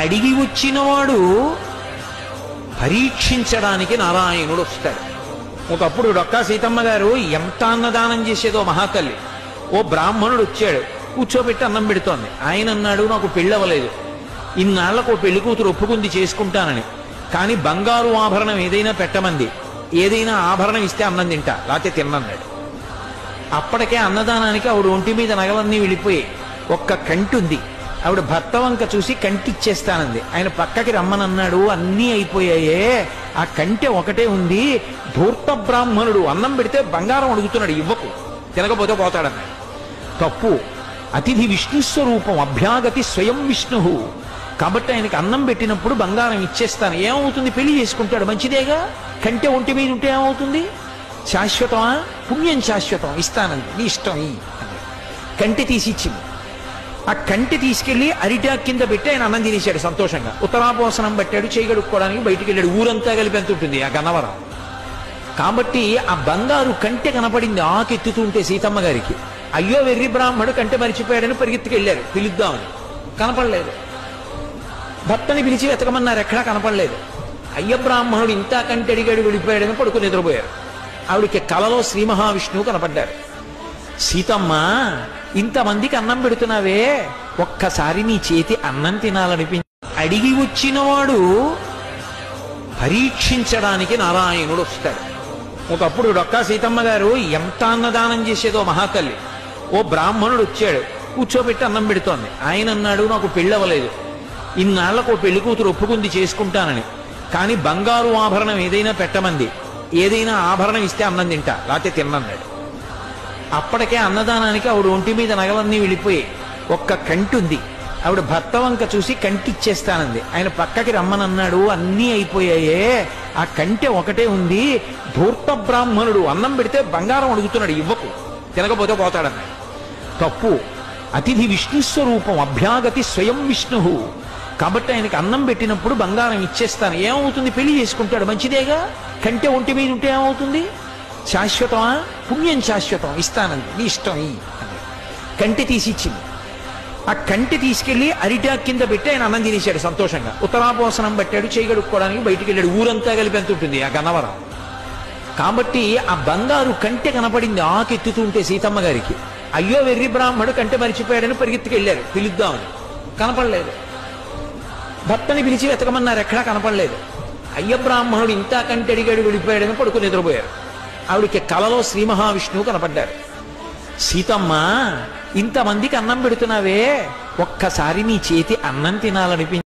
అడిగి వచ్చినవాడు పరీక్షించడానికి నారాయణుడు వస్తాడు. ఒకప్పుడు డొక్కా సీతమ్మ గారు ఎంత అన్నదానం చేసేదో మహాతల్లి. ఓ బ్రాహ్మణుడు వచ్చాడు, కూర్చోబెట్టి అన్నం పెడుతోంది. ఆయన అన్నాడు, నాకు పెళ్ళవలేదు, ఇన్నాళ్లకు ఓ పెళ్లి కూతురు ఒప్పుకుంది చేసుకుంటానని, కానీ బంగారు ఆభరణం ఏదైనా పెట్టమంది, ఏదైనా ఆభరణం ఇస్తే అన్నం తింటా, లేకపోతే తిన్నన్నాడు. అప్పటికే అన్నదానానికి ఆవిడ ఒంటి మీద నగలన్నీ వెళ్ళిపోయి ఒక్క కంటి ఉంది. ఆవిడ భర్త వంక చూసి కంటి ఇచ్చేస్తానంది. ఆయన పక్కకి రమ్మనన్నాడు, అన్నీ అయిపోయాయే, ఆ కంటె ఒకటే ఉంది. ధూర్త బ్రాహ్మణుడు అన్నం పెడితే బంగారం అడుగుతున్నాడు, ఇవ్వకు, తినకపోతే పోతాడన్నాడు. తప్పు. అతిథి విష్ణుస్వరూపం, అభ్యాగతి స్వయం విష్ణు. కాబట్టి ఆయనకి అన్నం పెట్టినప్పుడు బంగారం ఇచ్చేస్తాను. ఏమవుతుంది, పెళ్లి చేసుకుంటాడు, మంచిదేగా. కంటె ఒంటి మీద ఉంటే ఏమవుతుంది, శాశ్వతమా? పుణ్యం శాశ్వతం, ఇస్తానంది, నీ ఇష్టం ఈ. కంటె తీసి ఇచ్చింది. ఆ కంటె తీసుకెళ్లి అరిటాక్ కింద పెట్టి ఆయన అన్నం తినేశాడు సంతోషంగా. ఉత్తరాపోసనం పట్టాడు, చేయగడుక్కోవడానికి బయటికి వెళ్ళాడు. ఊరంతా కలిపి ఎంత ఉంటుంది ఆ గన్నవరం. కాబట్టి ఆ బంగారు కంటె కనపడింది ఆకెత్తుతుంటే సీతమ్మ గారికి. అయ్యో వెర్రి బ్రాహ్మడు కంటె మరిచిపోయాడని పరిగెత్తుకెళ్ళారు పిలుద్దామని. కనపడలేదు. భర్తని పిలిచి వెతకమన్నారు, ఎక్కడా కనపడలేదు. అయ్య బ్రాహ్మణుడు ఇంత కంటె అడిగాడు, వెళ్ళిపోయాడని పడుకుని నిద్రపోయారు. ఆవిడికి కలలో శ్రీ మహావిష్ణువు కనపడ్డారు. సీతమ్మ, ఇంతమందికి అన్నం పెడుతున్నావే, ఒక్కసారి నీ చేతి అన్నం తినాలనిపించి. అడిగి వచ్చినవాడు పరీక్షించడానికి నారాయణుడు వస్తాడు. ఒకప్పుడు డొక్కా సీతమ్మ గారు ఎంత అన్నదానం చేసేదో మహాతల్లి. ఓ బ్రాహ్మణుడు వచ్చాడు, కూర్చోబెట్టి అన్నం పెడుతోంది. ఆయన అన్నాడు, నాకు పెళ్ళవలేదు, ఇన్నాళ్లకు ఓ పెళ్లి కూతురు ఒప్పుకుంది చేసుకుంటానని, కానీ బంగారు ఆభరణం ఏదైనా పెట్టమంది, ఏదైనా ఆభరణం ఇస్తే అన్నం తింటా, లేకపోతే తిన్నన్నాడు. అప్పటికే అన్నదానానికి ఆవిడ ఒంటి మీద నగలన్నీ వెళ్ళిపోయి ఒక్క కంటి ఉంది. ఆవిడ భర్త వంక చూసి కంటి ఇచ్చేస్తానంది. ఆయన పక్కకి రమ్మనన్నాడు, అన్నీ అయిపోయాయే, ఆ కంటె ఒకటే ఉంది. ధూర్త బ్రాహ్మణుడు అన్నం పెడితే బంగారం అడుగుతున్నాడు, ఇవ్వకు, తినకపోతే పోతాడన్నాడు. తప్పు. అతిథి విష్ణుస్వరూపం, అభ్యాగతి స్వయం విష్ణు. కాబట్టి ఆయనకి అన్నం పెట్టినప్పుడు బంగారం ఇచ్చేస్తాను. ఏమవుతుంది, పెళ్లి చేసుకుంటాడు, మంచిదేగా. కంటె ఒంటి మీద ఉంటే ఏమవుతుంది, శాశ్వతమా? పుణ్యం శాశ్వతం, ఇస్తానంది, నీ ఇష్టం ఈ. కంటె తీసి ఇచ్చింది. ఆ కంటె తీసుకెళ్లి అరిటాక్ కింద పెట్టి ఆయన అన్నం తినేశాడు సంతోషంగా. ఉత్తరాపోసనం పట్టాడు, చేయగడుక్కోవడానికి బయటికి వెళ్ళాడు. ఊరంతా కలిపి ఎంత ఉంటుంది ఆ గన్నవరం. కాబట్టి ఆ బంగారు కంటె కనపడింది ఆకెత్తుతుంటే సీతమ్మ గారికి. అయ్యో వెర్రి బ్రాహ్మడు కంటె మరిచిపోయాడని పరిగెత్తుకెళ్ళారు పిలుద్దామని. కనపడలేదు. భర్తని పిలిచి వెతకమన్నారు, ఎక్కడా కనపడలేదు. అయ్య బ్రాహ్మణుడు ఇంత కంటె అడిగాడు, వెళ్ళిపోయాడని పడుకుని నిద్రపోయారు. ఆవిడికి కలలో శ్రీ మహావిష్ణువు కనపడ్డారు. సీతమ్మ, ఇంతమందికి అన్నం పెడుతున్నావే, ఒక్కసారి నీ చేతి అన్నం తినాలనిపించి.